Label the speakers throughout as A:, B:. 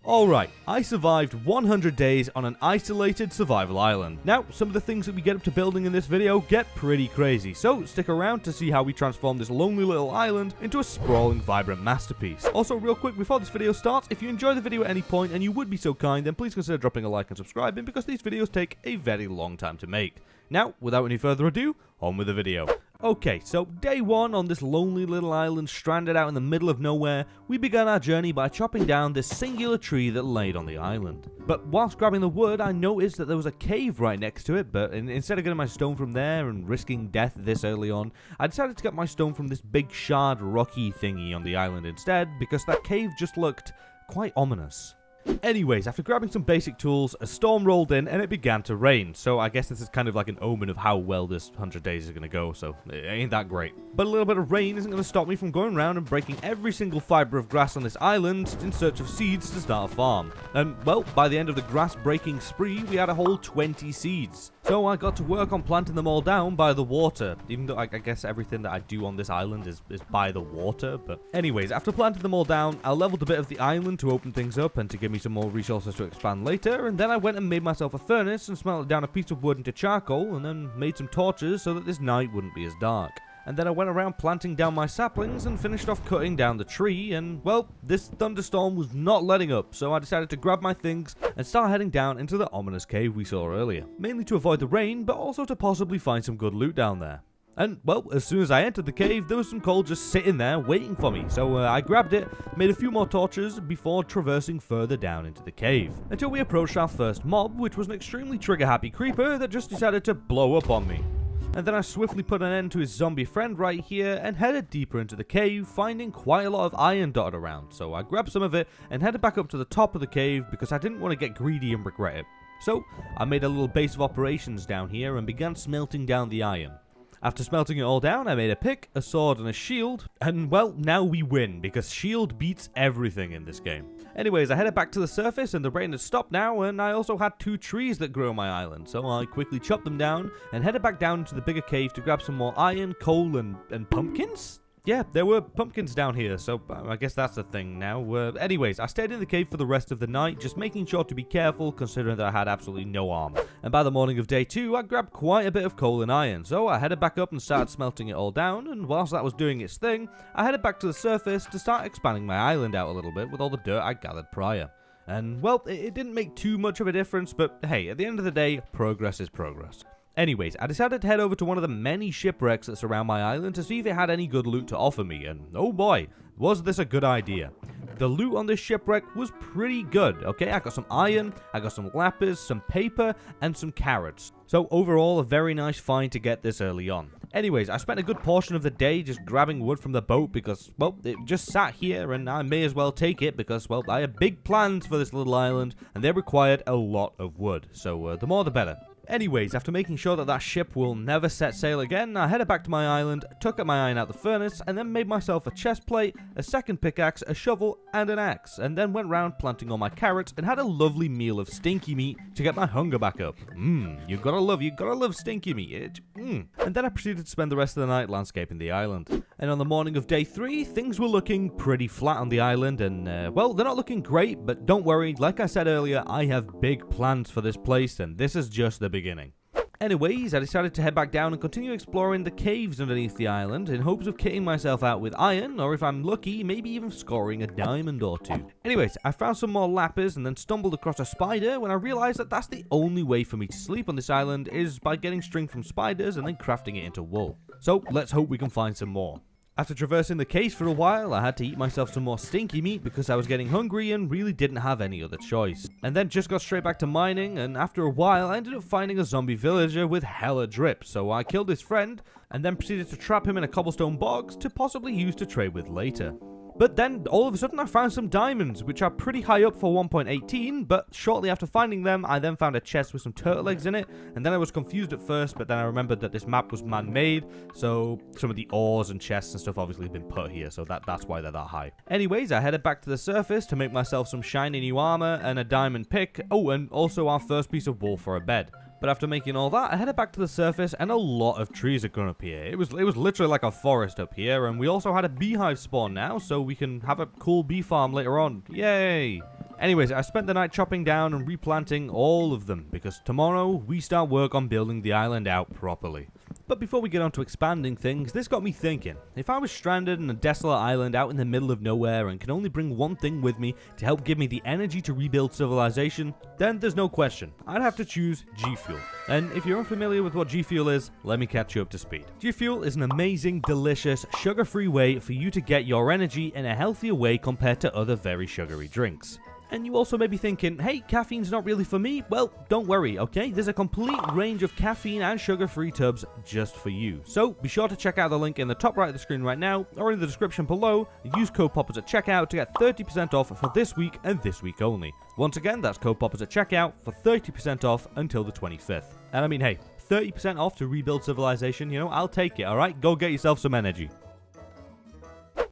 A: Alright, I survived 100 days on an isolated survival island. Now, some of the things that we get up to building in this video get pretty crazy, so stick around to see how we transform this lonely little island into a sprawling, vibrant masterpiece. Also, real quick before this video starts, if you enjoy the video at any point and you would be so kind, then please consider dropping a like and subscribing because these videos take a very long time to make. Now, without any further ado, on with the video. Okay, so day one on this lonely little island stranded out in the middle of nowhere, we began our journey by chopping down this singular tree that laid on the island. But whilst grabbing the wood, I noticed that there was a cave right next to it, but instead of getting my stone from there and risking death this early on, I decided to get my stone from this big shard rocky thingy on the island instead, because that cave just looked quite ominous. Anyways, after grabbing some basic tools, a storm rolled in and it began to rain, so I guess this is kind of like an omen of how well this 100 days is going to go, so it ain't that great. But a little bit of rain isn't going to stop me from going around and breaking every single fiber of grass on this island in search of seeds to start a farm. And, well, by the end of the grass breaking spree, we had a whole 20 seeds. So I got to work on planting them all down by the water, even though I guess everything that I do on this island is by the water, but anyways, after planting them all down, I leveled a bit of the island to open things up and to give me some more resources to expand later, and then I went and made myself a furnace and smelted down a piece of wood into charcoal, and then made some torches so that this night wouldn't be as dark. And then I went around planting down my saplings and finished off cutting down the tree, and well, this thunderstorm was not letting up, so I decided to grab my things and start heading down into the ominous cave we saw earlier. Mainly to avoid the rain, but also to possibly find some good loot down there. And, well, as soon as I entered the cave, there was some coal just sitting there waiting for me, so I grabbed it, made a few more torches before traversing further down into the cave. Until we approached our first mob, which was an extremely trigger-happy creeper that just decided to blow up on me. And then I swiftly put an end to his zombie friend right here and headed deeper into the cave, finding quite a lot of iron dotted around, so I grabbed some of it and headed back up to the top of the cave because I didn't want to get greedy and regret it. So, I made a little base of operations down here and began smelting down the iron. After smelting it all down, I made a pick, a sword, and a shield, and well, now we win, because shield beats everything in this game. Anyways, I headed back to the surface, and the rain had stopped now, and I also had 2 trees that grew on my island, so I quickly chopped them down, and headed back down into the bigger cave to grab some more iron, coal, and pumpkins? Yeah, there were pumpkins down here, so I guess that's the thing now. Anyways, I stayed in the cave for the rest of the night, just making sure to be careful, considering that I had absolutely no armor. And by the morning of day 2, I grabbed quite a bit of coal and iron, so I headed back up and started smelting it all down, and whilst that was doing its thing, I headed back to the surface to start expanding my island out a little bit with all the dirt I gathered prior. And, well, it didn't make too much of a difference, but hey, at the end of the day, progress is progress. Anyways, I decided to head over to one of the many shipwrecks that surround my island to see if it had any good loot to offer me, and oh boy, was this a good idea. The loot on this shipwreck was pretty good, okay? I got some iron, I got some lapis, some paper, and some carrots. So overall, a very nice find to get this early on. Anyways, I spent a good portion of the day just grabbing wood from the boat because, well, it just sat here and I may as well take it because, well, I had big plans for this little island and they required a lot of wood. So the more the better. Anyways, after making sure that that ship will never set sail again, I headed back to my island, took up my iron out the furnace, and then made myself a chest plate, a second pickaxe, a shovel, and an axe, and then went round planting all my carrots and had a lovely meal of stinky meat to get my hunger back up. You gotta love stinky meat. And then I proceeded to spend the rest of the night landscaping the island. And on the morning of day 3, things were looking pretty flat on the island, and well, they're not looking great, but don't worry, like I said earlier, I have big plans for this place, and this is just the beginning. Anyways, I decided to head back down and continue exploring the caves underneath the island in hopes of kitting myself out with iron, or if I'm lucky, maybe even scoring a diamond or 2. Anyways, I found some more lapis and then stumbled across a spider when I realized that that's the only way for me to sleep on this island is by getting string from spiders and then crafting it into wool. So let's hope we can find some more. After traversing the caves for a while, I had to eat myself some more stinky meat because I was getting hungry and really didn't have any other choice. And then just got straight back to mining, and after a while I ended up finding a zombie villager with hella drip, so I killed his friend and then proceeded to trap him in a cobblestone box to possibly use to trade with later. But then, all of a sudden, I found some diamonds, which are pretty high up for 1.18, but shortly after finding them, I then found a chest with some turtle eggs in it, and then I was confused at first, but then I remembered that this map was man-made, so some of the ores and chests and stuff obviously have been put here, so that's why they're that high. Anyways, I headed back to the surface to make myself some shiny new armor and a diamond pick, oh, and also our first piece of wool for a bed. But after making all that, I headed back to the surface and a lot of trees had grown up here. It was literally like a forest up here, and we also had a beehive spawn now, so we can have a cool bee farm later on. Yay! Anyways, I spent the night chopping down and replanting all of them, because tomorrow we start work on building the island out properly. But before we get on to expanding things, this got me thinking. If I was stranded in a desolate island out in the middle of nowhere and can only bring one thing with me to help give me the energy to rebuild civilization, then there's no question, I'd have to choose G Fuel. And if you're unfamiliar with what G Fuel is, let me catch you up to speed. G Fuel is an amazing, delicious, sugar-free way for you to get your energy in a healthier way compared to other very sugary drinks. And you also may be thinking, hey, caffeine's not really for me. Well, don't worry, okay? There's a complete range of caffeine and sugar-free tubs just for you. So be sure to check out the link in the top right of the screen right now, or in the description below. Use code Poppers at checkout to get 30% off for this week and this week only. Once again, that's code Poppers at checkout for 30% off until the 25th. And I mean, hey, 30% off to rebuild civilization, you know, I'll take it, alright? Go get yourself some energy.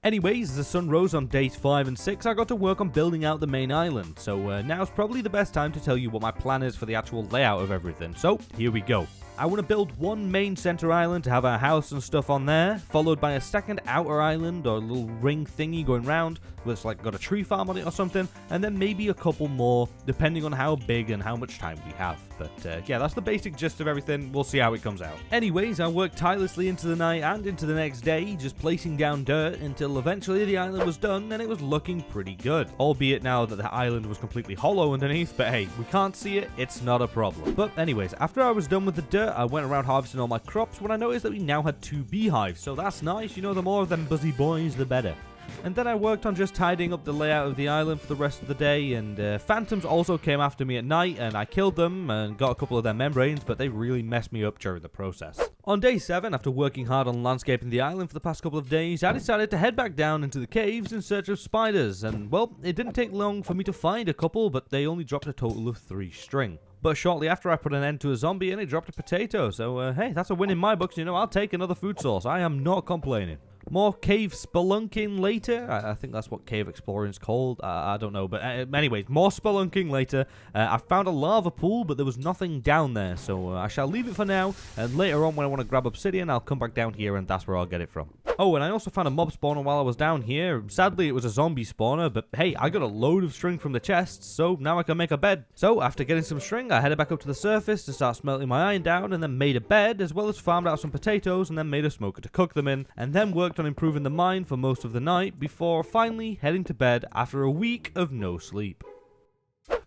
A: Anyways, the sun rose on days 5 and 6, I got to work on building out the main island, so now's probably the best time to tell you what my plan is for the actual layout of everything, so here we go. I want to build one main center island to have our house and stuff on there, followed by a second outer island or a little ring thingy going round, that's like got a tree farm on it or something, and then maybe a couple more, depending on how big and how much time we have. But yeah, that's the basic gist of everything, we'll see how it comes out. Anyways, I worked tirelessly into the night and into the next day, just placing down dirt until eventually the island was done and it was looking pretty good. Albeit now that the island was completely hollow underneath, but hey, we can't see it, it's not a problem. But anyways, after I was done with the dirt, I went around harvesting all my crops when I noticed that we now had 2 beehives, so that's nice, you know, the more of them buzzy boys, the better. And then I worked on just tidying up the layout of the island for the rest of the day, and phantoms also came after me at night, and I killed them and got a couple of their membranes, but they really messed me up during the process. On day 7, after working hard on landscaping the island for the past couple of days, I decided to head back down into the caves in search of spiders, and well, it didn't take long for me to find a couple, but they only dropped a total of 3 string. But shortly after, I put an end to a zombie and it dropped a potato, so hey, that's a win in my books, you know, I'll take another food source, I am not complaining. More cave spelunking later. I think that's what cave exploring is called. I don't know. But anyways, more spelunking later. I found a lava pool, but there was nothing down there. So I shall leave it for now. And later on, when I want to grab obsidian, I'll come back down here and that's where I'll get it from. Oh, and I also found a mob spawner while I was down here. Sadly, it was a zombie spawner, but hey, I got a load of string from the chests, so now I can make a bed. So, after getting some string, I headed back up to the surface to start smelting my iron down, and then made a bed, as well as farmed out some potatoes, and then made a smoker to cook them in, and then worked on improving the mine for most of the night, before finally heading to bed after a week of no sleep.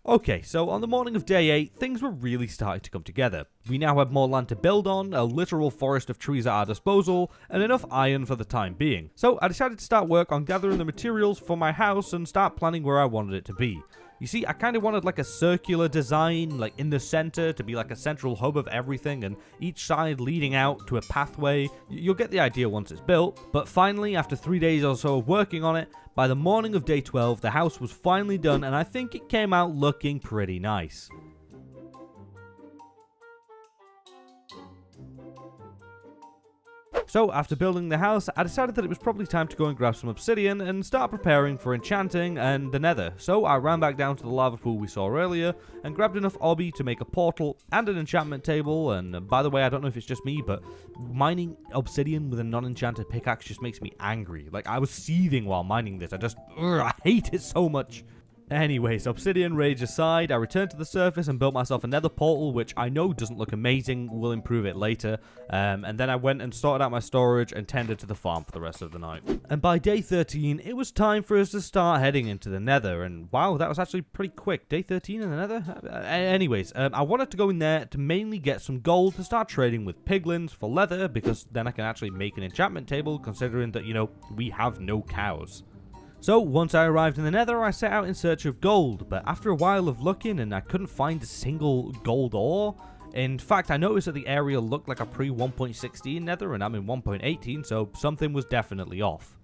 A: Okay, so on the morning of day 8, things were really starting to come together. We now had more land to build on, a literal forest of trees at our disposal, and enough iron for the time being. So I decided to start work on gathering the materials for my house and start planning where I wanted it to be. You see, I kind of wanted like a circular design, like in the center, to be like a central hub of everything, and each side leading out to a pathway. You'll get the idea once it's built. But finally, after 3 days or so of working on it, by the morning of day 12, the house was finally done, and I think it came out looking pretty nice. So, after building the house, I decided that it was probably time to go and grab some obsidian and start preparing for enchanting and the nether. So, I ran back down to the lava pool we saw earlier and grabbed enough obby to make a portal and an enchantment table. And by the way, I don't know if it's just me, but mining obsidian with a non-enchanted pickaxe just makes me angry. Like, I was seething while mining this. I hate it so much. Anyways, obsidian rage aside, I returned to the surface and built myself another portal, which I know doesn't look amazing, we'll improve it later, and then I went and sorted out my storage and tended to the farm for the rest of the night. And by day 13, it was time for us to start heading into the nether, and wow, that was actually pretty quick. Day 13 in the nether? Anyways, I wanted to go in there to mainly get some gold to start trading with piglins for leather, because then I can actually make an enchantment table, considering that, you know, we have no cows. So, once I arrived in the nether, I set out in search of gold, but after a while of looking and I couldn't find a single gold ore. In fact, I noticed that the area looked like a pre-1.16 nether and I'm in 1.18, so something was definitely off.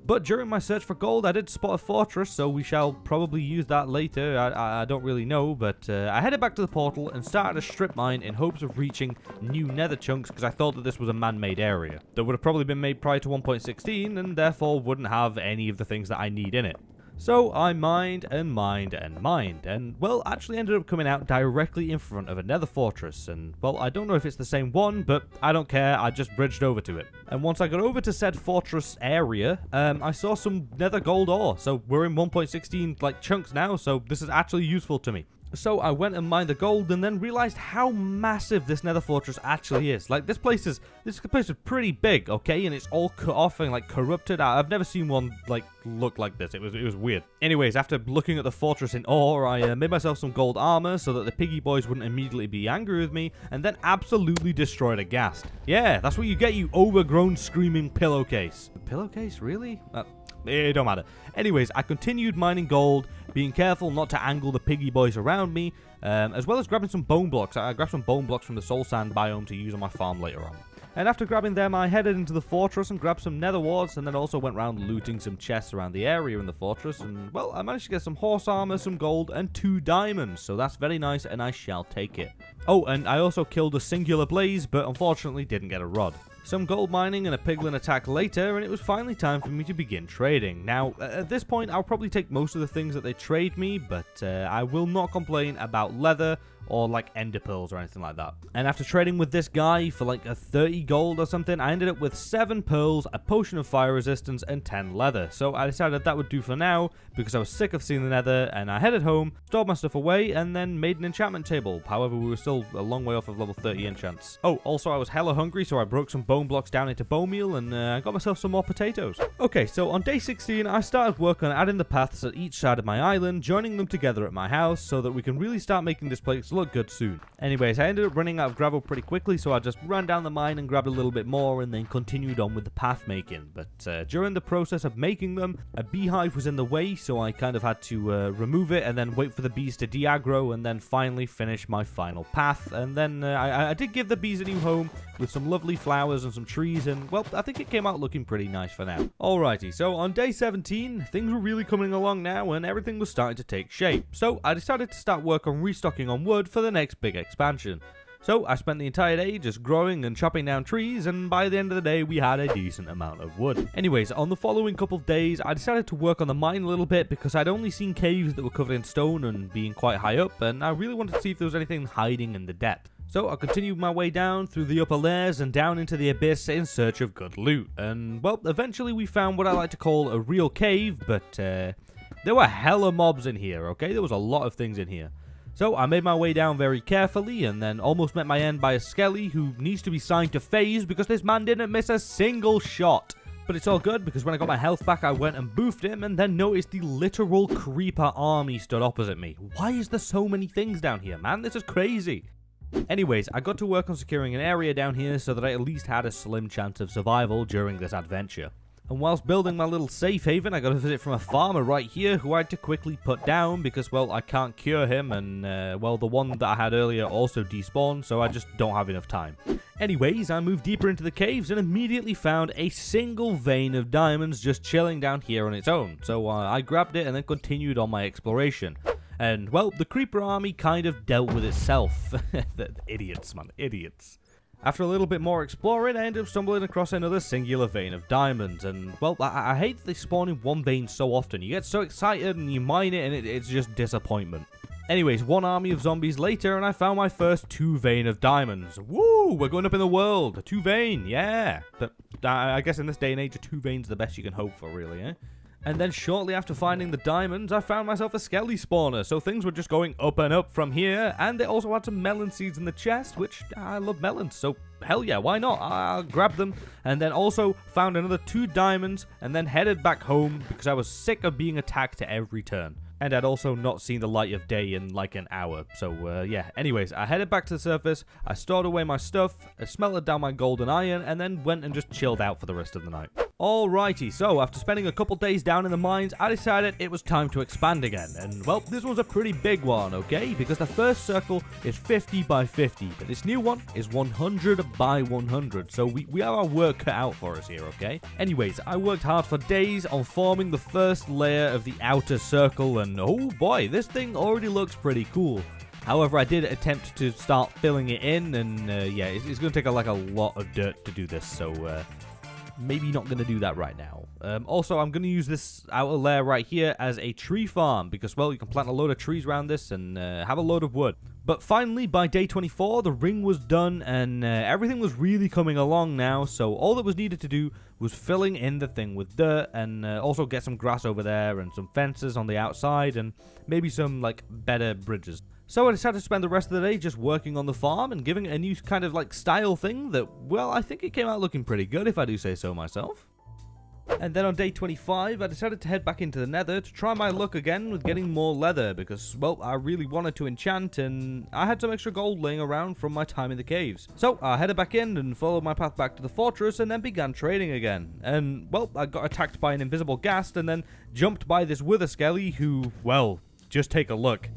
A: But during my search for gold, I did spot a fortress, so we shall probably use that later. I don't really know, but I headed back to the portal and started a strip mine in hopes of reaching new nether chunks, because I thought that this was a man-made area that would have probably been made prior to 1.16 and therefore wouldn't have any of the things that I need in it. So I mined and mined and mined, and well, actually ended up coming out directly in front of a nether fortress, and well, I don't know if it's the same one, but I don't care, I just bridged over to it. And once I got over to said fortress area, I saw some nether gold ore, so we're in 1.16 like chunks now, so this is actually useful to me. So I went and mined the gold and then realized how massive this nether fortress actually is. Like this place is pretty big, okay? And it's all cut off and like corrupted. I've never seen one like look like this. It was weird. Anyways, after looking at the fortress in awe, I made myself some gold armor so that the piggy boys wouldn't immediately be angry with me, and then absolutely destroyed a ghast. Yeah, that's what you get, you overgrown screaming pillowcase. Pillowcase, really? It don't matter. Anyways, I continued mining gold, being careful not to angle the piggy boys around me, as well as grabbing some bone blocks. I grabbed some bone blocks from the soul sand biome to use on my farm later on. And after grabbing them, I headed into the fortress and grabbed some nether warts, and then also went around looting some chests around the area in the fortress, and well, I managed to get some horse armor, some gold, and 2 diamonds, so that's very nice, and I shall take it. Oh, and I also killed a singular blaze, but unfortunately didn't get a rod. Some gold mining and a piglin attack later, and it was finally time for me to begin trading. Now, at this point, I'll probably take most of the things that they trade me, but I will not complain about leather or like ender pearls or anything like that. And after trading with this guy for like a 30 gold or something, I ended up with 7 pearls, a potion of fire resistance, and 10 leather. So I decided that would do for now, because I was sick of seeing the nether, and I headed home, stored my stuff away, and then made an enchantment table. However, we were still a long way off of level 30 enchants. Oh, also I was hella hungry, so I broke some bone blocks down into bone meal, and I got myself some more potatoes. Okay, so on day 16, I started work on adding the paths at each side of my island, joining them together at my house, so that we can really start making this place look good soon. Anyways, I ended up running out of gravel pretty quickly, so I just ran down the mine and grabbed a little bit more, and then continued on with the path making. But during the process of making them, a beehive was in the way, so I kind of had to remove it, and then wait for the bees to de-aggro, and then finally finish my final path. And then I did give the bees a new home, with some lovely flowers and some trees, and well, I think it came out looking pretty nice for now. Alrighty, so on day 17, things were really coming along now, and everything was starting to take shape. So I decided to start work on restocking on wood for the next big expansion. So I spent the entire day just growing and chopping down trees, and by the end of the day we had a decent amount of wood. Anyways, on the following couple of days I decided to work on the mine a little bit, because I'd only seen caves that were covered in stone and being quite high up, and I really wanted to see if there was anything hiding in the depth. So I continued my way down through the upper layers and down into the abyss in search of good loot. And well, eventually we found what I like to call a real cave, but there were hella mobs in here, okay? There was a lot of things in here. So I made my way down very carefully, and then almost met my end by a skelly who needs to be signed to FaZe because this man didn't miss a single shot. But it's all good, because when I got my health back I went and boofed him, and then noticed the literal creeper army stood opposite me. Why is there so many things down here, man? This is crazy. Anyways, I got to work on securing an area down here so that I at least had a slim chance of survival during this adventure. And whilst building my little safe haven, I got a visit from a farmer right here who I had to quickly put down because, well, I can't cure him, and, well, the one that I had earlier also despawned, so I just don't have enough time. Anyways, I moved deeper into the caves and immediately found a single vein of diamonds just chilling down here on its own, so I grabbed it and then continued on my exploration. And, well, the creeper army kind of dealt with itself. The idiots, man, idiots. After a little bit more exploring, I ended up stumbling across another singular vein of diamonds, and, well, I hate that they spawn in one vein so often. You get so excited and you mine it, and it's just disappointment. Anyways, one army of zombies later, and I found my first 2 vein of diamonds. Woo! We're going up in the world. A 2 vein, yeah. But I guess in this day and age, a 2 vein's the best you can hope for, really, eh? And then shortly after finding the diamonds, I found myself a skelly spawner, so things were just going up and up from here, and they also had some melon seeds in the chest, which I love melons, so hell yeah, why not? I'll grab them, and then also found another 2 diamonds, and then headed back home because I was sick of being attacked every turn. And I'd also not seen the light of day in like an hour, so yeah. Anyways, I headed back to the surface, I stored away my stuff, I smelted down my gold and iron, and then went and just chilled out for the rest of the night. Alrighty, so after spending a couple days down in the mines, I decided it was time to expand again. And, well, this was a pretty big one, okay? Because the first circle is 50 by 50, but this new one is 100 by 100. So we have our work cut out for us here, okay? Anyways, I worked hard for days on forming the first layer of the outer circle, and oh boy, this thing already looks pretty cool. However, I did attempt to start filling it in, and yeah, it's going to take like a lot of dirt to do this, so maybe not going to do that right now. Also, I'm going to use this outer layer right here as a tree farm because, well, you can plant a load of trees around this and have a load of wood. But finally, by day 24, the ring was done and everything was really coming along now. So all that was needed to do was filling in the thing with dirt and also get some grass over there and some fences on the outside and maybe some, like, better bridges. So I decided to spend the rest of the day just working on the farm and giving it a new kind of, like, style thing that, well, I think it came out looking pretty good if I do say so myself. And then on day 25, I decided to head back into the nether to try my luck again with getting more leather because, well, I really wanted to enchant and I had some extra gold laying around from my time in the caves. So I headed back in and followed my path back to the fortress and then began trading again. And, well, I got attacked by an invisible ghast and then jumped by this wither skelly who, well, just take a look.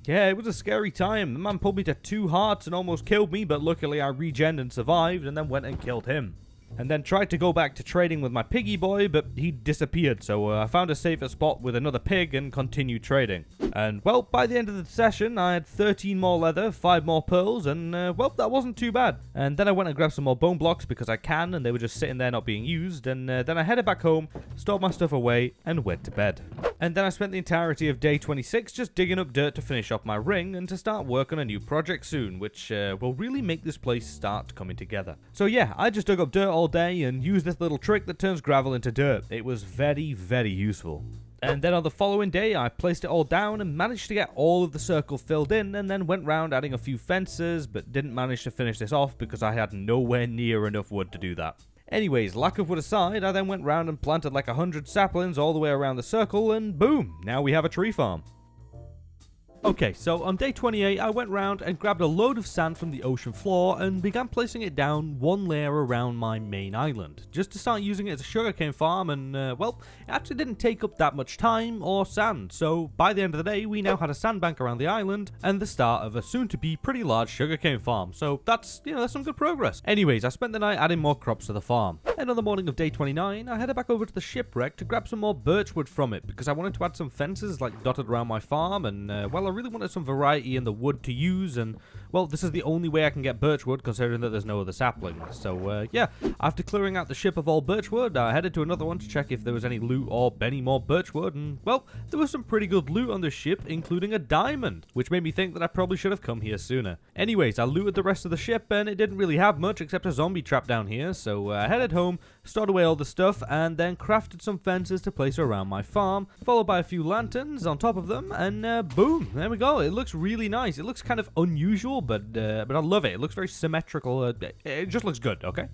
A: Yeah, it was a scary time. The man pulled me to 2 hearts and almost killed me, but luckily I regened and survived and then went and killed him. And then tried to go back to trading with my piggy boy, but he disappeared, so I found a safer spot with another pig and continued trading. And, well, by the end of the session, I had 13 more leather, 5 more pearls, and, well, that wasn't too bad. And then I went and grabbed some more bone blocks because I can, and they were just sitting there not being used, and then I headed back home, stored my stuff away, and went to bed. And then I spent the entirety of day 26 just digging up dirt to finish off my ring and to start work on a new project soon, which will really make this place start coming together. So yeah, I just dug up dirt all day and used this little trick that turns gravel into dirt. It was very, very useful. And then on the following day, I placed it all down and managed to get all of the circle filled in and then went round adding a few fences, but didn't manage to finish this off because I had nowhere near enough wood to do that. Anyways, lack of wood aside, I then went round and planted like 100 saplings all the way around the circle and boom, now we have a tree farm. Okay, so on day 28, I went round and grabbed a load of sand from the ocean floor and began placing it down 1 layer around my main island, just to start using it as a sugarcane farm and, well, it actually didn't take up that much time or sand, so by the end of the day, we now had a sandbank around the island and the start of a soon-to-be pretty large sugarcane farm, so that's, that's some good progress. Anyways, I spent the night adding more crops to the farm, and on the morning of day 29, I headed back over to the shipwreck to grab some more birchwood from it, because I wanted to add some fences, like, dotted around my farm, and, well, I really wanted some variety in the wood to use, and, well, this is the only way I can get birchwood considering that there's no other saplings. So, yeah, after clearing out the ship of all birchwood, I headed to another one to check if there was any loot or any more birchwood, and, well, there was some pretty good loot on the ship, including a diamond, which made me think that I probably should have come here sooner. Anyways, I looted the rest of the ship, and it didn't really have much except a zombie trap down here, so I headed home, stored away all the stuff, and then crafted some fences to place around my farm, followed by a few lanterns on top of them, and boom, there we go. It looks really nice. It looks kind of unusual, but I love it. It looks very symmetrical. It just looks good, okay?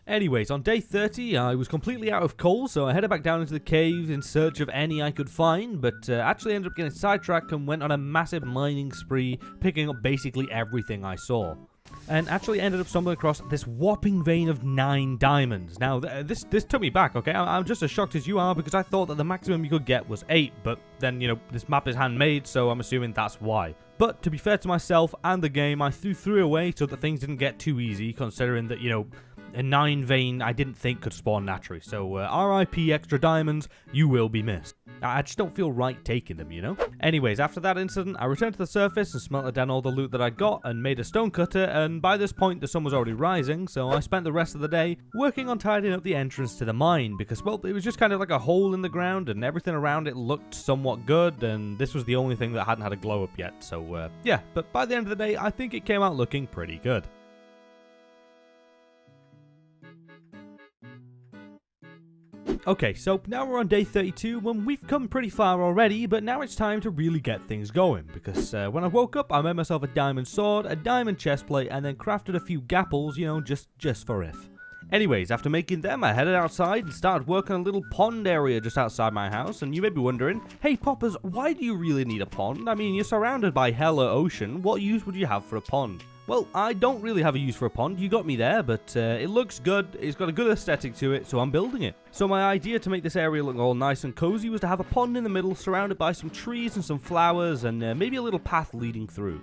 A: Anyways, on day 30, I was completely out of coal, so I headed back down into the cave in search of any I could find, but actually ended up getting sidetracked and went on a massive mining spree, picking up basically everything I saw. And actually ended up stumbling across this whopping vein of 9 diamonds. Now, this took me back, okay? I'm just as shocked as you are because I thought that the maximum you could get was 8, but then, this map is handmade, so I'm assuming that's why. But to be fair to myself and the game, I threw 3 away so that things didn't get too easy, considering that, a 9 vein I didn't think could spawn naturally. So, RIP extra diamonds, you will be missed. I just don't feel right taking them, Anyways, after that incident, I returned to the surface and smelted down all the loot that I got and made a stone cutter, and by this point the sun was already rising, so I spent the rest of the day working on tidying up the entrance to the mine, because, well, it was just kind of like a hole in the ground and everything around it looked somewhat good, and this was the only thing that hadn't had a glow up yet, so, yeah, but by the end of the day, I think it came out looking pretty good. Okay, so now we're on day 32, and we've come pretty far already, but now it's time to really get things going, because when I woke up, I made myself a diamond sword, a diamond chestplate, and then crafted a few gapples, just for if. Anyways, after making them, I headed outside and started working on a little pond area just outside my house, and you may be wondering, hey Poppers, why do you really need a pond? I mean, you're surrounded by hella ocean, what use would you have for a pond? Well, I don't really have a use for a pond, you got me there, but it looks good, it's got a good aesthetic to it, so I'm building it. So my idea to make this area look all nice and cozy was to have a pond in the middle surrounded by some trees and some flowers and maybe a little path leading through.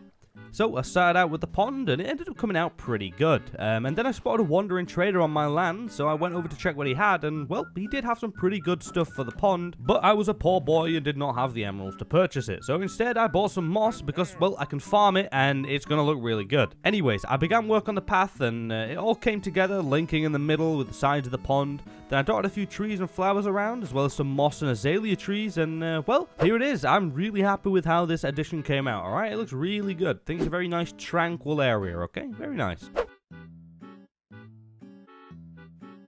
A: So I started out with the pond, and it ended up coming out pretty good. And then I spotted a wandering trader on my land, so I went over to check what he had, and well, he did have some pretty good stuff for the pond, but I was a poor boy and did not have the emeralds to purchase it. So instead I bought some moss because, well, I can farm it and it's gonna look really good. Anyways, I began work on the path, and it all came together, linking in the middle with the sides of the pond. Then I dotted a few trees and flowers around, as well as some moss and azalea trees, and well, here it is. I'm really happy with how this addition came out, alright? It looks really good. I think it's a very nice, tranquil area, okay? Very nice.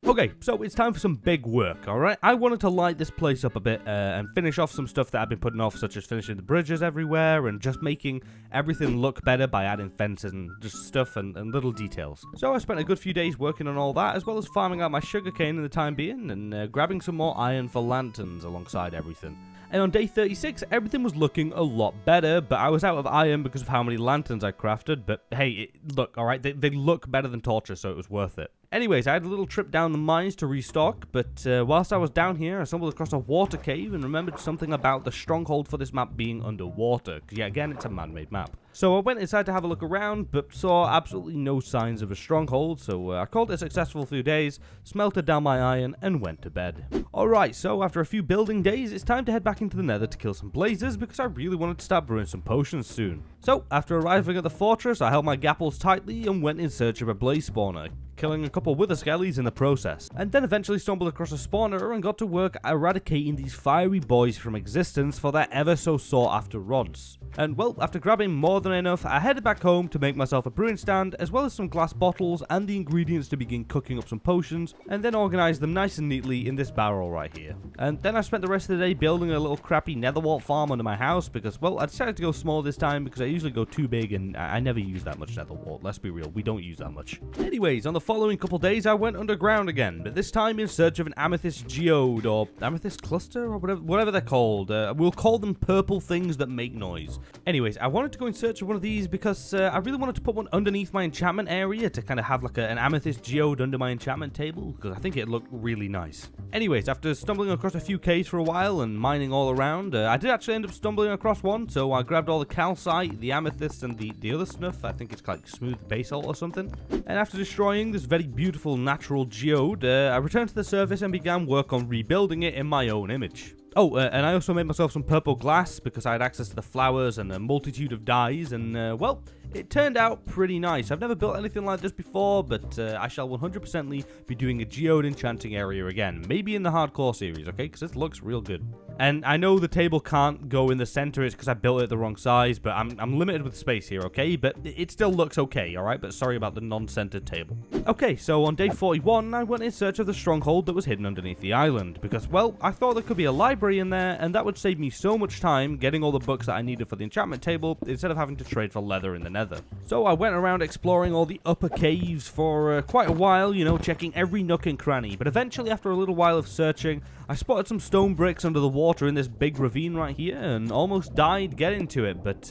A: Okay, so it's time for some big work, alright? I wanted to light this place up a bit and finish off some stuff that I've been putting off, such as finishing the bridges everywhere and just making everything look better by adding fences and just stuff and little details. So I spent a good few days working on all that, as well as farming out my sugarcane in the time being and grabbing some more iron for lanterns alongside everything. And on day 36, everything was looking a lot better, but I was out of iron because of how many lanterns I crafted. But hey, look, alright, they look better than torches, so it was worth it. Anyways, I had a little trip down the mines to restock, but whilst I was down here, I stumbled across a water cave and remembered something about the stronghold for this map being underwater, because yeah, again, it's a man-made map. So I went inside to have a look around, but saw absolutely no signs of a stronghold, so I called it a successful few days, smelted down my iron, and went to bed. Alright, so after a few building days, it's time to head back into the nether to kill some blazes, because I really wanted to start brewing some potions soon. So, after arriving at the fortress, I held my gapples tightly and went in search of a blaze spawner, killing a couple wither skellies in the process, and then eventually stumbled across a spawner and got to work eradicating these fiery boys from existence for their ever so sought after rods. And well, after grabbing more than enough, I headed back home to make myself a brewing stand, as well as some glass bottles and the ingredients to begin cooking up some potions, and then organize them nice and neatly in this barrel right here. And then I spent the rest of the day building a little crappy netherwart farm under my house, because well, I decided to go small this time because I usually go too big and I never use that much netherwart. Let's be real, we don't use that much. Anyways, on the following couple days I went underground again, but this time in search of an amethyst geode, or amethyst cluster, or whatever they're called. We'll call them purple things that make noise. Anyways, I wanted to go in search of one of these because I really wanted to put one underneath my enchantment area to kind of have like an amethyst geode under my enchantment table, because I think it looked really nice. Anyways, after stumbling across a few caves for a while and mining all around, I did actually end up stumbling across one, so I grabbed all the calcite, the amethyst, and the other stuff. I think it's like smooth basalt or something. And after destroying this very beautiful natural geode, I returned to the surface and began work on rebuilding it in my own image. Oh, and I also made myself some purple glass because I had access to the flowers and a multitude of dyes, and well, it turned out pretty nice. I've never built anything like this before, but I shall 100% be doing a geode enchanting area again, maybe in the hardcore series, okay, because this looks real good. And I know the table can't go in the center, it's because I built it the wrong size, but I'm limited with space here, okay? But it still looks okay, alright? But sorry about the non-centered table. Okay, so on day 41, I went in search of the stronghold that was hidden underneath the island, because, well, I thought there could be a library in there, and that would save me so much time getting all the books that I needed for the enchantment table, instead of having to trade for leather in the nether. So I went around exploring all the upper caves for quite a while, you know, checking every nook and cranny, but eventually, after a little while of searching, I spotted some stone bricks under the water in this big ravine right here, and almost died getting to it, but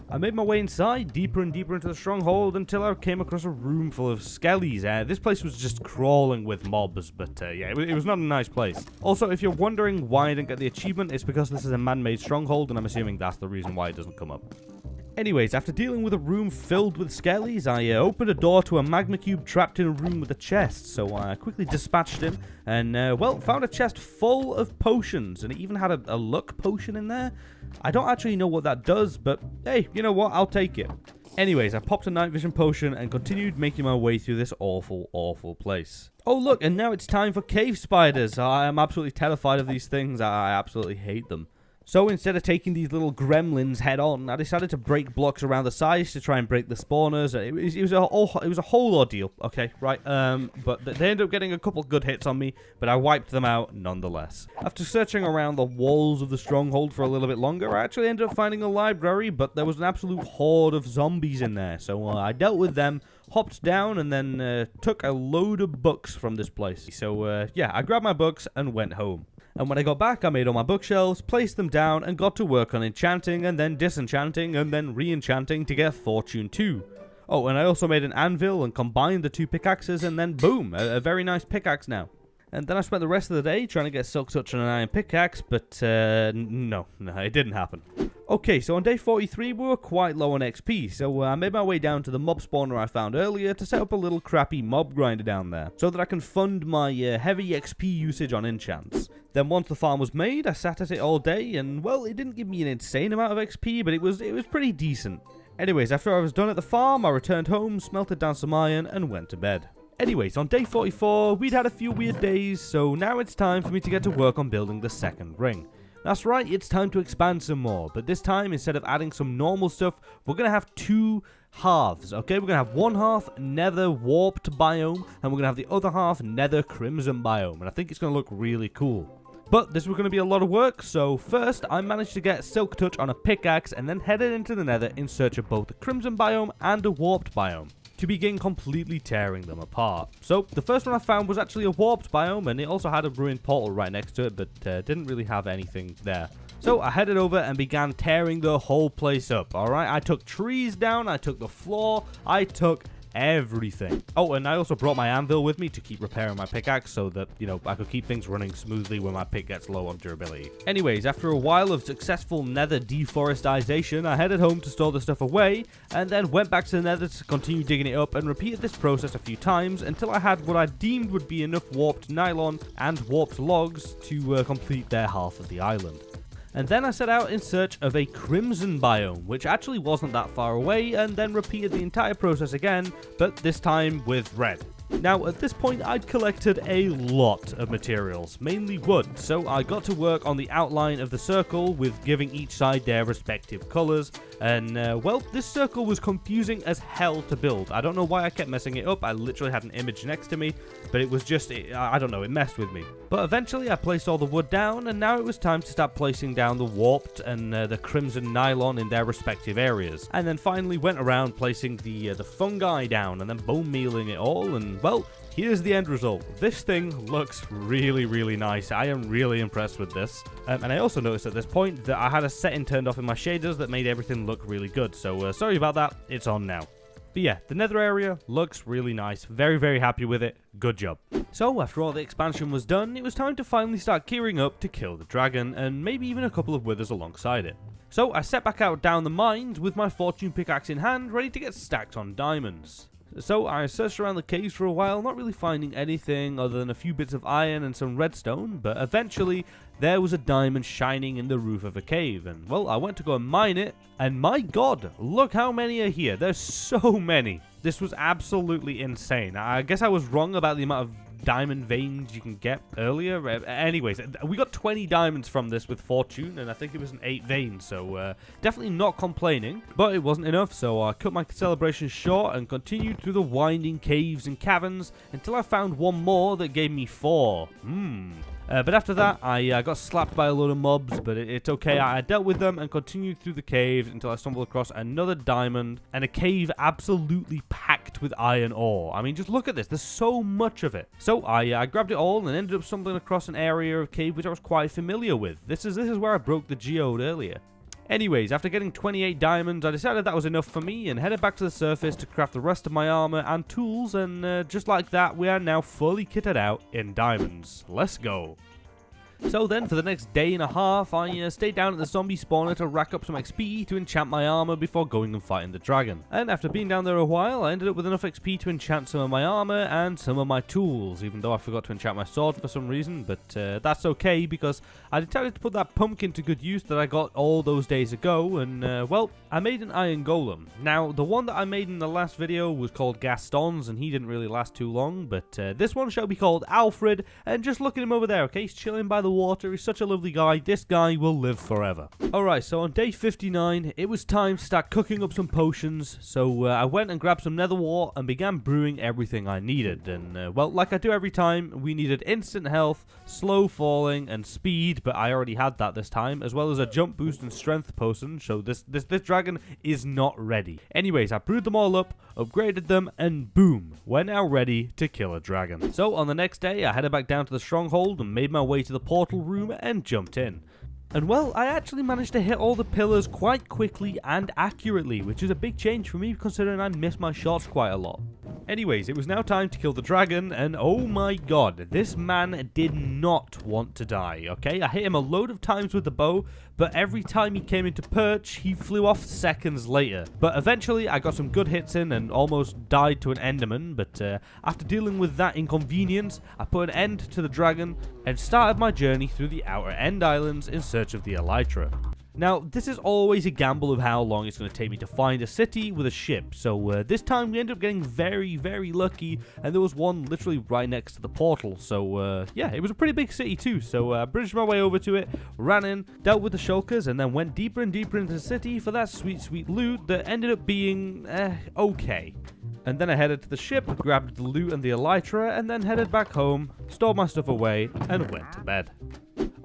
A: I made my way inside, deeper and deeper into the stronghold, until I came across a room full of skellies. This place was just crawling with mobs, but yeah, it was not a nice place. Also, if you're wondering why I didn't get the achievement, it's because this is a man-made stronghold, and I'm assuming that's the reason why it doesn't come up. Anyways, after dealing with a room filled with skellies, I opened a door to a magma cube trapped in a room with a chest, so I quickly dispatched him, and well, found a chest full of potions, and it even had a luck potion in there. I don't actually know what that does, but hey, you know what, I'll take it. Anyways, I popped a night vision potion and continued making my way through this awful, awful place. Oh look, and now it's time for cave spiders. I am absolutely terrified of these things. I absolutely hate them. So instead of taking these little gremlins head on, I decided to break blocks around the sides to try and break the spawners. It was a whole ordeal, okay, right? But they ended up getting a couple good hits on me, but I wiped them out nonetheless. After searching around the walls of the stronghold for a little bit longer, I actually ended up finding a library, but there was an absolute horde of zombies in there. So I dealt with them, hopped down, and then took a load of books from this place. So yeah, I grabbed my books and went home. And when I got back, I made all my bookshelves, placed them down, and got to work on enchanting, and then disenchanting, and then re-enchanting to get Fortune 2. Oh, and I also made an anvil and combined the two pickaxes, and then boom, a very nice pickaxe now. And then I spent the rest of the day trying to get Silk Touch on an iron pickaxe, but no, it didn't happen. Okay, so on day 43 we were quite low on XP, so I made my way down to the mob spawner I found earlier to set up a little crappy mob grinder down there, so that I can fund my heavy XP usage on enchants. Then once the farm was made, I sat at it all day, and well, it didn't give me an insane amount of XP, but it was pretty decent. Anyways, after I was done at the farm, I returned home, smelted down some iron, and went to bed. Anyways, on day 44, we'd had a few weird days, so now it's time for me to get to work on building the second ring. That's right, it's time to expand some more, but this time, instead of adding some normal stuff, we're going to have two halves, okay? We're going to have one half Nether Warped Biome, and we're going to have the other half Nether Crimson Biome, and I think it's going to look really cool. But this was going to be a lot of work, so first I managed to get Silk Touch on a pickaxe and then headed into the Nether in search of both the Crimson Biome and a Warped Biome, to begin completely tearing them apart. So the first one I found was actually a Warped Biome, and it also had a ruined portal right next to it, but didn't really have anything there. So I headed over and began tearing the whole place up, alright? I took trees down, I took the floor, I took everything. Oh, and I also brought my anvil with me to keep repairing my pickaxe so that, you know, I could keep things running smoothly when my pick gets low on durability. Anyways, after a while of successful nether deforestation, I headed home to store the stuff away, and then went back to the nether to continue digging it up and repeated this process a few times until I had what I deemed would be enough warped nylon and warped logs to complete their half of the island. And then I set out in search of a Crimson Biome, which actually wasn't that far away, and then repeated the entire process again, but this time with red. Now, at this point, I'd collected a lot of materials, mainly wood, so I got to work on the outline of the circle with giving each side their respective colours, and, well, this circle was confusing as hell to build. I don't know why I kept messing it up. I literally had an image next to me, but it was just, I don't know, it messed with me. But eventually I placed all the wood down, and now it was time to start placing down the warped and the crimson nylon in their respective areas. And then finally went around placing the fungi down, and then bone mealing it all, and well, here's the end result. This thing looks really, really nice. I am really impressed with this. And I also noticed at this point that I had a setting turned off in my shaders that made everything look really good. So sorry about that. It's on now. But yeah, the nether area looks really nice. Very, very happy with it. Good job. So after all the expansion was done, it was time to finally start gearing up to kill the dragon, and maybe even a couple of withers alongside it. So I set back out down the mines with my fortune pickaxe in hand, ready to get stacked on diamonds. So I searched around the caves for a while, not really finding anything other than a few bits of iron and some redstone, but eventually there was a diamond shining in the roof of a cave, and well, I went to go and mine it, and my god, look how many are here. There's so many. This was absolutely insane. I guess I was wrong about the amount of diamond veins you can get earlier. Anyways, we got 20 diamonds from this with fortune, and I think it was an 8 veins, so definitely not complaining, but it wasn't enough, so I cut my celebration short and continued through the winding caves and caverns until I found one more that gave me 4. But after that, I got slapped by a load of mobs, but it's okay. I dealt with them and continued through the caves until I stumbled across another diamond and a cave absolutely packed with iron ore. I mean, just look at this. There's so much of it. So I grabbed it all and ended up stumbling across an area of cave which I was quite familiar with. This is where I broke the geode earlier. Anyways, after getting 28 diamonds, I decided that was enough for me and headed back to the surface to craft the rest of my armor and tools, and just like that, we are now fully kitted out in diamonds. Let's go. So then, for the next day and a half, I stayed down at the zombie spawner to rack up some XP to enchant my armor before going and fighting the dragon. And after being down there a while, I ended up with enough XP to enchant some of my armor and some of my tools, even though I forgot to enchant my sword for some reason, but that's okay because I decided to put that pumpkin to good use that I got all those days ago, and well, I made an iron golem. Now, the one that I made in the last video was called Gaston's, and he didn't really last too long, but this one shall be called Alfred, and just look at him over there, okay? He's chilling by the water. He's such a lovely guy. This guy will live forever. Alright, so on day 59, it was time to start cooking up some potions, so I went and grabbed some nether wart and began brewing everything I needed, and well, like I do every time, we needed instant health, slow falling, and speed, but I already had that this time, as well as a jump boost and strength potion, so this dragon is not ready. Anyways, I brewed them all up, upgraded them, and boom, we're now ready to kill a dragon. So on the next day, I headed back down to the stronghold and made my way to the portal room and jumped in. And well, I actually managed to hit all the pillars quite quickly and accurately, which is a big change for me considering I miss my shots quite a lot. Anyways, it was now time to kill the dragon, and oh my god, this man did not want to die, okay? I hit him a load of times with the bow, but every time he came into perch, he flew off seconds later. But eventually, I got some good hits in and almost died to an enderman, but after dealing with that inconvenience, I put an end to the dragon and started my journey through the outer end islands in search of the elytra. Now, this is always a gamble of how long it's going to take me to find a city with a ship, so this time we ended up getting very, very lucky, and there was one literally right next to the portal, so yeah, it was a pretty big city too, so I bridged my way over to it, ran in, dealt with the shulkers, and then went deeper and deeper into the city for that sweet, sweet loot that ended up being, okay. And then I headed to the ship, grabbed the loot and the elytra, and then headed back home, stored my stuff away, and went to bed.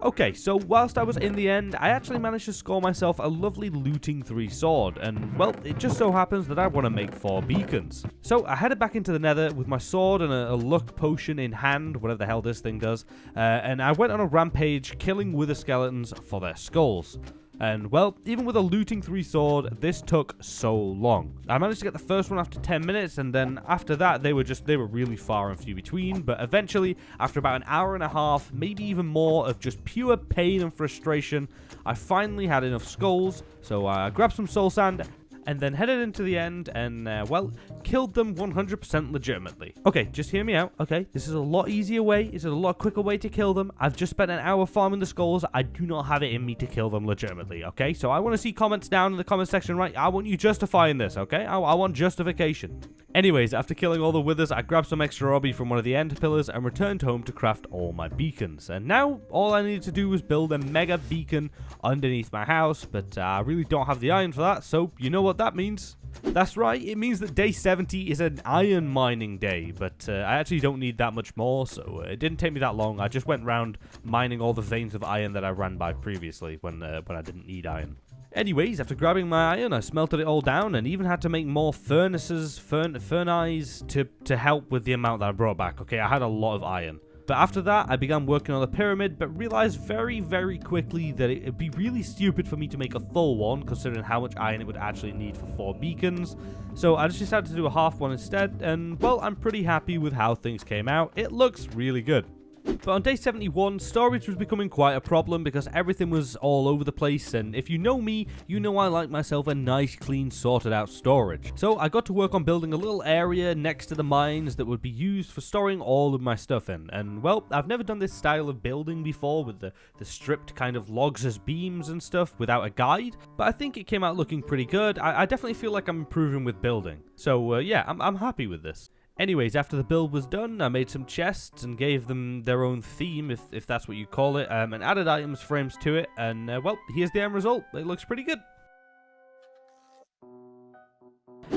A: Okay, so whilst I was in the end, I actually managed to score myself a lovely looting 3 sword, and well, it just so happens that I want to make 4 beacons. So I headed back into the nether with my sword and a luck potion in hand, whatever the hell this thing does, and I went on a rampage killing wither skeletons for their skulls. And well, even with a looting 3 sword, this took so long. I managed to get the first one after 10 minutes, and then after that, they were really far and few between. But eventually, after about an hour and a half, maybe even more of just pure pain and frustration, I finally had enough skulls. So I grabbed some soul sand and then headed into the end and, well, killed them 100% legitimately. Okay, just hear me out, okay? This is a lot easier way. This is a lot quicker way to kill them. I've just spent an hour farming the skulls. I do not have it in me to kill them legitimately, okay? So I want to see comments down in the comment section, right? I want you justifying this, okay? I want justification. Anyways, after killing all the withers, I grabbed some extra obby from one of the end pillars and returned home to craft all my beacons. And now, all I needed to do was build a mega beacon underneath my house, but I really don't have the iron for that, so you know what that means. That's right, it means that day 70 is an iron mining day, but I actually don't need that much more, so it didn't take me that long. I just went around mining all the veins of iron that I ran by previously when I didn't need iron. Anyways, after grabbing my iron, I smelted it all down and even had to make more furnaces, furnaces to help with the amount that I brought back. Okay, I had a lot of iron. But after that, I began working on the pyramid, but realized very, very quickly that it'd be really stupid for me to make a full one, considering how much iron it would actually need for 4 beacons. So I just decided to do a half one instead, and well, I'm pretty happy with how things came out. It looks really good. But on day 71, storage was becoming quite a problem because everything was all over the place, and if you know me, you know I like myself a nice, clean, sorted out storage. So I got to work on building a little area next to the mines that would be used for storing all of my stuff in, and well, I've never done this style of building before with the stripped kind of logs as beams and stuff without a guide, but I think it came out looking pretty good. I definitely feel like I'm improving with building. So yeah, I'm happy with this. Anyways, after the build was done, I made some chests and gave them their own theme, if that's what you call it, and added items frames to it, and well, here's the end result. It looks pretty good.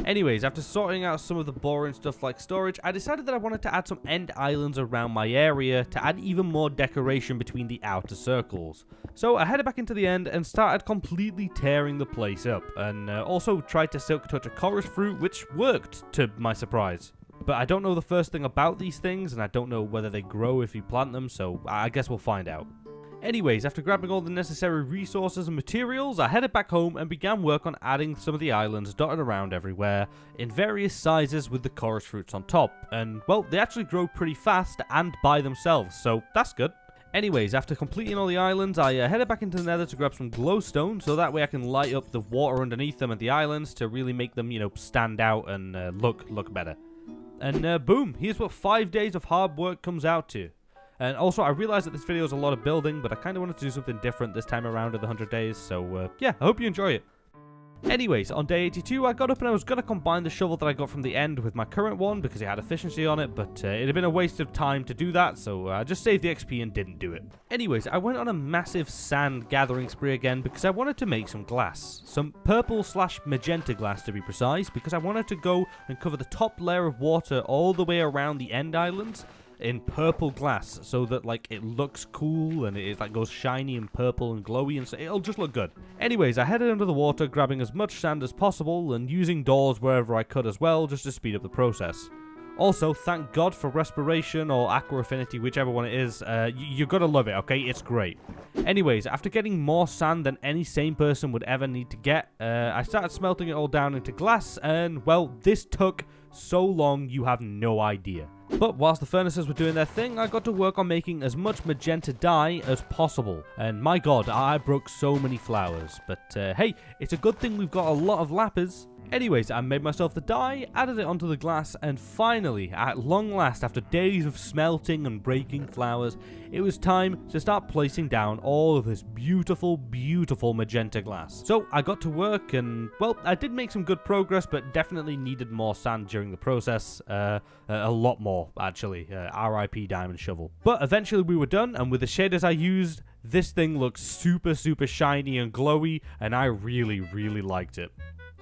A: Anyways, after sorting out some of the boring stuff like storage, I decided that I wanted to add some end islands around my area to add even more decoration between the outer circles. So I headed back into the end and started completely tearing the place up, and also tried to silk touch a chorus fruit, which worked, to my surprise. But I don't know the first thing about these things, and I don't know whether they grow if you plant them, so I guess we'll find out. Anyways, after grabbing all the necessary resources and materials, I headed back home and began work on adding some of the islands dotted around everywhere, in various sizes with the chorus fruits on top, and well, they actually grow pretty fast and by themselves, so that's good. Anyways, after completing all the islands, I headed back into the nether to grab some glowstone, so that way I can light up the water underneath them and the islands to really make them, you know, stand out and look better. And boom, here's what 5 days of hard work comes out to. And also, I realized that this video is a lot of building, but I kind of wanted to do something different this time around at the 100 days, so yeah, I hope you enjoy it. Anyways, on day 82, I got up and I was going to combine the shovel that I got from the end with my current one because it had efficiency on it, but it had been a waste of time to do that, so I just saved the XP and didn't do it. Anyways, I went on a massive sand gathering spree again because I wanted to make some glass. Some purple/magenta glass to be precise, because I wanted to go and cover the top layer of water all the way around the end islands in purple glass, so that like it looks cool and it like goes shiny and purple and glowy, and so it'll just look good. Anyways, I headed under the water, grabbing as much sand as possible and using doors wherever I could as well, just to speed up the process. Also, thank God for respiration or aqua affinity, whichever one it is. You're gonna love it, okay? It's great. Anyways, after getting more sand than any sane person would ever need to get, I started smelting it all down into glass, and well, this took so long you have no idea. But whilst the furnaces were doing their thing, I got to work on making as much magenta dye as possible. And my god, I broke so many flowers. But hey, it's a good thing we've got a lot of lapis. Anyways, I made myself the dye, added it onto the glass, and finally, at long last, after days of smelting and breaking flowers, it was time to start placing down all of this beautiful, beautiful magenta glass. So I got to work and, well, I did make some good progress, but definitely needed more sand during the process. A lot more, actually. RIP Diamond Shovel. But eventually we were done, and with the shaders I used, this thing looks super, super shiny and glowy, and I really, really liked it.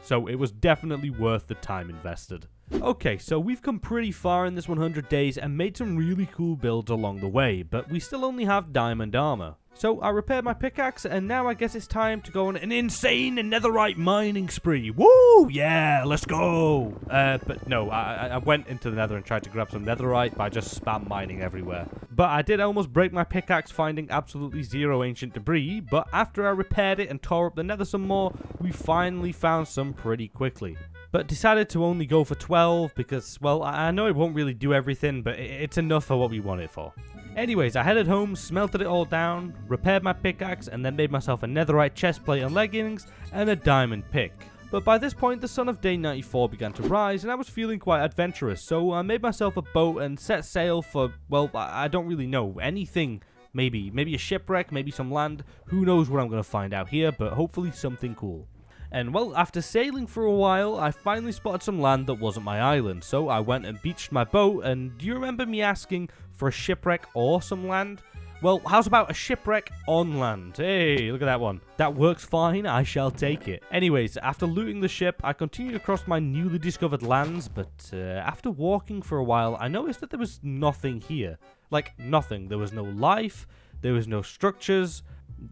A: So it was definitely worth the time invested. Okay, so we've come pretty far in this 100 days and made some really cool builds along the way, but we still only have diamond armor. So I repaired my pickaxe, and now I guess it's time to go on an insane netherite mining spree. Woo! Yeah, let's go! But no, I went into the nether and tried to grab some netherite by just spam mining everywhere. But I did almost break my pickaxe finding absolutely zero ancient debris, but after I repaired it and tore up the nether some more, we finally found some pretty quickly. But decided to only go for 12 because, well, I know it won't really do everything, but it's enough for what we want it for. Anyways, I headed home, smelted it all down, repaired my pickaxe, and then made myself a netherite chestplate and leggings, and a diamond pick. But by this point, the sun of day 94 began to rise, and I was feeling quite adventurous, so I made myself a boat and set sail for, well, I don't really know, anything. Maybe a shipwreck, maybe some land. Who knows what I'm going to find out here, but hopefully something cool. And well, after sailing for a while, I finally spotted some land that wasn't my island, so I went and beached my boat, and do you remember me asking for a shipwreck or some land? Well, how's about a shipwreck on land? Hey, look at that one. That works fine, I shall take it. Anyways, after looting the ship, I continued across my newly discovered lands, but after walking for a while, I noticed that there was nothing here. Like, nothing. There was no life, there was no structures,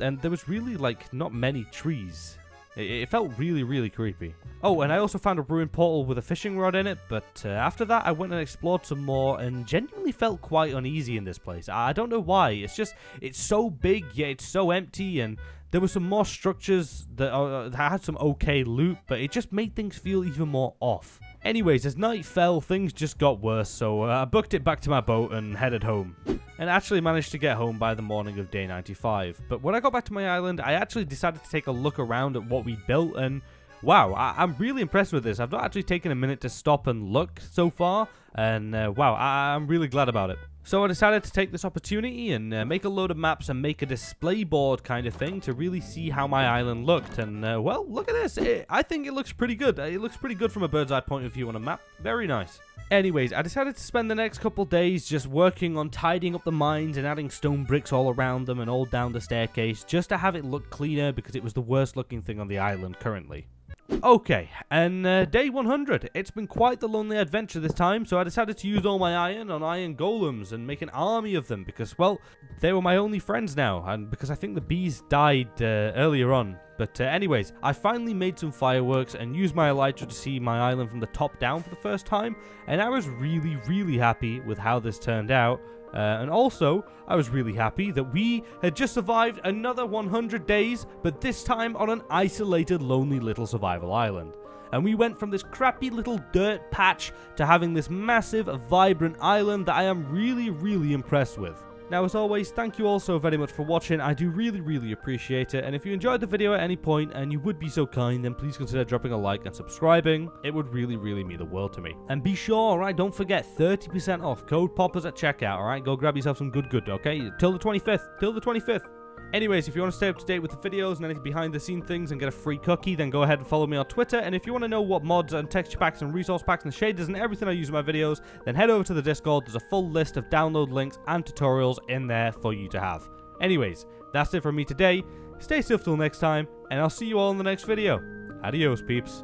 A: and there was really, like, not many trees. It felt really, really creepy. Oh, and I also found a ruined portal with a fishing rod in it, but after that I went and explored some more and genuinely felt quite uneasy in this place. I don't know why, it's so big, yet it's so empty, and there were some more structures that had some okay loot, but it just made things feel even more off. Anyways, as night fell, things just got worse, so I booked it back to my boat and headed home. And actually managed to get home by the morning of day 95. But when I got back to my island, I actually decided to take a look around at what we built, and wow, I'm really impressed with this. I've not actually taken a minute to stop and look so far, and wow, I'm really glad about it. So I decided to take this opportunity and make a load of maps and make a display board kind of thing to really see how my island looked. And well, look at this. I think it looks pretty good. It looks pretty good from a bird's eye point of view on a map. Very nice. Anyways, I decided to spend the next couple days just working on tidying up the mines and adding stone bricks all around them and all down the staircase just to have it look cleaner because it was the worst looking thing on the island currently. Okay, and day 100. It's been quite the lonely adventure this time, so I decided to use all my iron on iron golems and make an army of them because, well, they were my only friends now, and because I think the bees died earlier on. But anyways, I finally made some fireworks and used my elytra to see my island from the top down for the first time, and I was really, really happy with how this turned out. And also, I was really happy that we had just survived another 100 days, but this time on an isolated, lonely little survival island. And we went from this crappy little dirt patch to having this massive, vibrant island that I am really, really impressed with. Now, as always, thank you all so very much for watching. I do really, really appreciate it. And if you enjoyed the video at any point and you would be so kind, then please consider dropping a like and subscribing. It would really, really mean the world to me. And be sure, alright, don't forget, 30% off. Code POPPERS at checkout, alright? Go grab yourself some good, okay? Till the 25th. Till the 25th. Anyways, if you want to stay up to date with the videos and any behind the scene things and get a free cookie, then go ahead and follow me on Twitter. And if you want to know what mods and texture packs and resource packs and shaders and everything I use in my videos, then head over to the Discord. There's a full list of download links and tutorials in there for you to have. Anyways, that's it from me today. Stay safe till next time, and I'll see you all in the next video. Adios, peeps.